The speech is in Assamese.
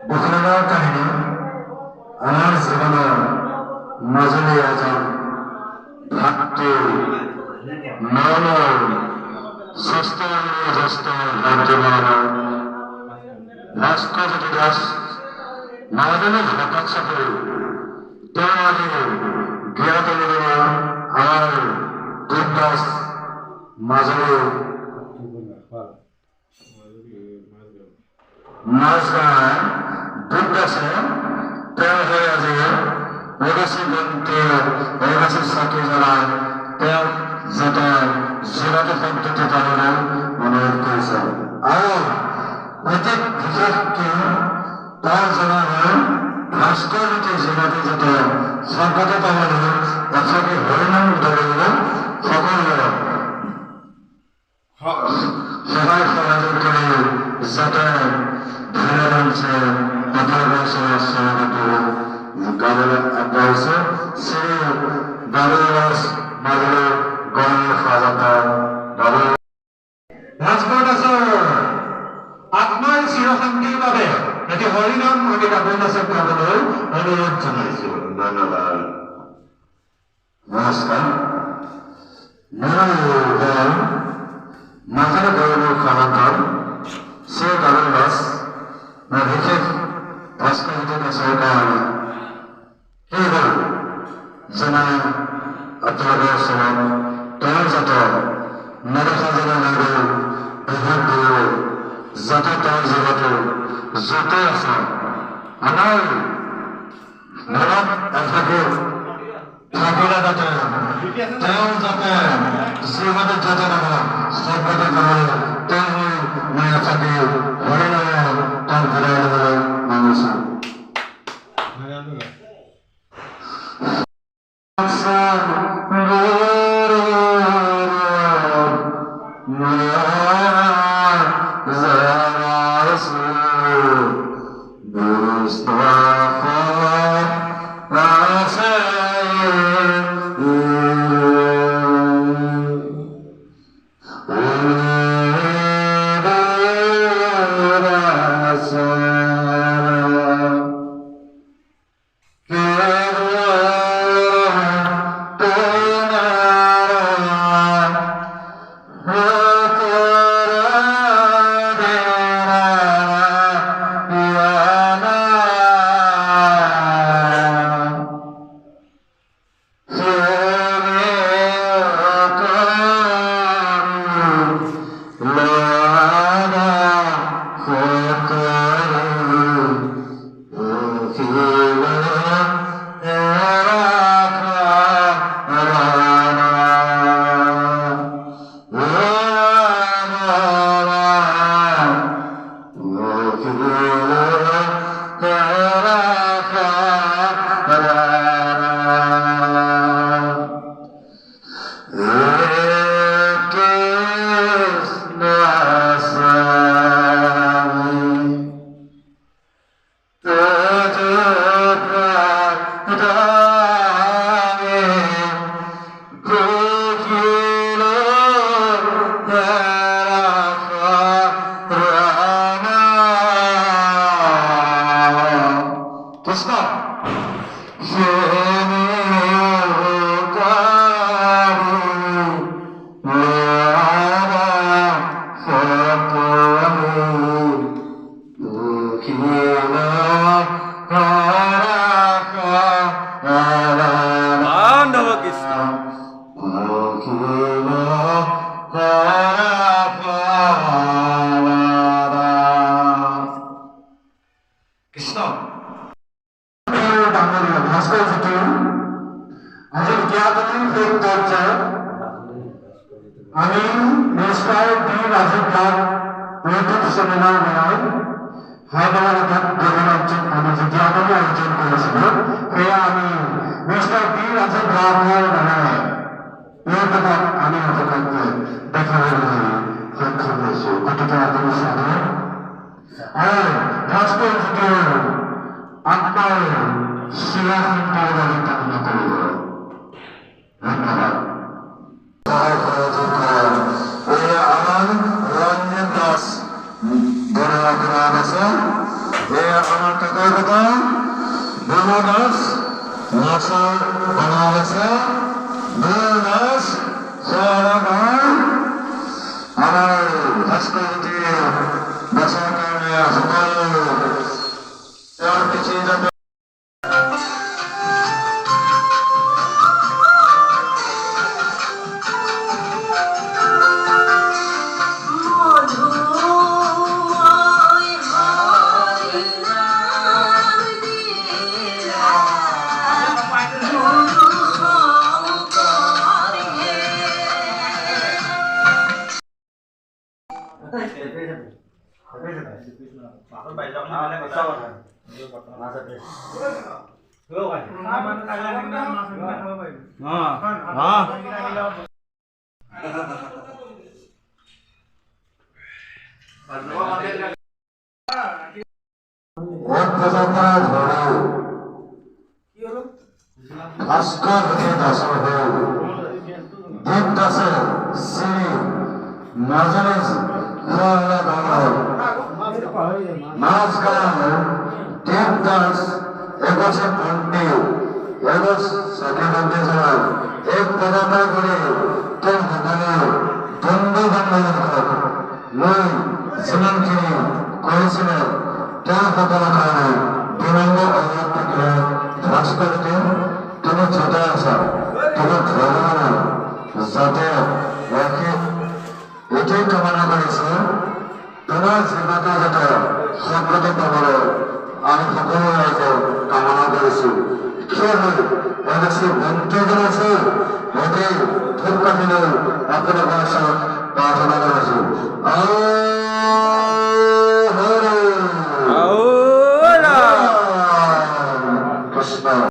দুখনৰ কাহিনী আমাৰ জীৱনৰ মাজলৈ এজন ভাতৃ মনৰ শ্ৰেষ্ঠ জ্যেষ্ঠ ভাতৃবৰ্গ ভাস্কৰজ্যোতি দাস মাননীয় ভকত চাকৰি তেওঁ আজি জ্ঞাত আমাৰ দীপ দাস মাজলৈ মাজগাঁও দীপ দাসে তেওঁ হৈ আজি ওদাসী মন্ত্ৰী ওদাসী চাকি জ্বলাই তেওঁক যাতে জীৱাতে পদ্ধতি পাবলৈ অনুৰোধ কৰিছে আৰু অতি বিশেষকৈ তাৰ জনা হয় ভাস্কৰজ্যোতি জীৱাতে যাতে স্বৰ্গতে পাবলৈ এফালে হৰিনাম ধৰিবলৈ সকলোৰে সহায় সহযোগ কৰি যাতে ধন্যবাদছে গাবলৈ আগবাঢ়িছে শ্ৰী বাবুৰাজ মাজুলী গণৰ স্বাগত ভাস্কৰ দাসৰ আত্মাৰ চিৰশান্তিৰ বাবে এটি হৰিনাম আমি বাবুল দাসক গাবলৈ অনুৰোধ জনাইছো ধন্যবাদ নমস্কাৰ মাজুলী গণৰ স্বাগত শ্ৰী বাবুল দাস বিশেষ ভাস্কৰজ্যোতি দাসৰ কাৰণে সেইবোৰ যেনে আপোনালোকৰ ওচৰত তেওঁৰ যাতে নেদেখা যেনে নাগৰিক বিভেদ কৰিব যাতে তেওঁৰ জীৱনটো য'তে আছে আমাৰ মনত এভাগে থাকিলে যাতে তেওঁ যাতে জীৱনত যাতে নহয় স্বৰ্গতে পাবলৈ তেওঁ মই এভাগে হৰিনাম তেওঁ ঘূৰাই ল'বলৈ মানিছোঁ আমি মিষ্টাৰ ডি ৰাজীৱ ভাগ ইউটিউব চেনেলৰ বনাই হায়দৰাবাদত গণৰাজ্যত আমি যেতিয়া আমি আয়োজন কৰিছিলোঁ সেয়া আমি মিষ্টাৰ ডি ৰাজীৱ ভাগৰ মানে ইউটিউবত আমি আপোনালোকে দেখাবলৈ সক্ষম হৈছোঁ গতিকে আপুনি চাব আৰু ভাস্কৰজ্যোতিৰ আত্মাৰ চিৰশান্তিৰ বাবে কামনা কৰিব ধন্যবাদ আমার কলকাতা বাংলাদেশ নকশাল বাংলাদেশে বাংলাদেশ সরকার আমার ভাস্করটি বেসরকারি সকল পিছিয়ে যাবে ভাস্কর দাসের দীপ দাসের শ্রী মাজলিস নমস্কার দীপ দাস এগোছে পন্ডি এগোছ সখী সময় এক পদার্থ করে তোর দোকানে বন্ধু বান্ধব মই শ্রীমন্ত্রী করেছিলেন তার কথার কারণে বিনন্দ অভাব থেকে ভাস্করকে তুমি ছোট আসা তুমি ধর্ম যাতে এটাই কামনা করেছে তোমার জীবনটা যাতে সফলতা পাবলৈ আমি সকলো রাইজে কামনা কৰিছো কিয়নো এগৰাকী মন্ত্ৰীজন আছে সিহঁতে ভোট পাতিলেও আপোনাৰ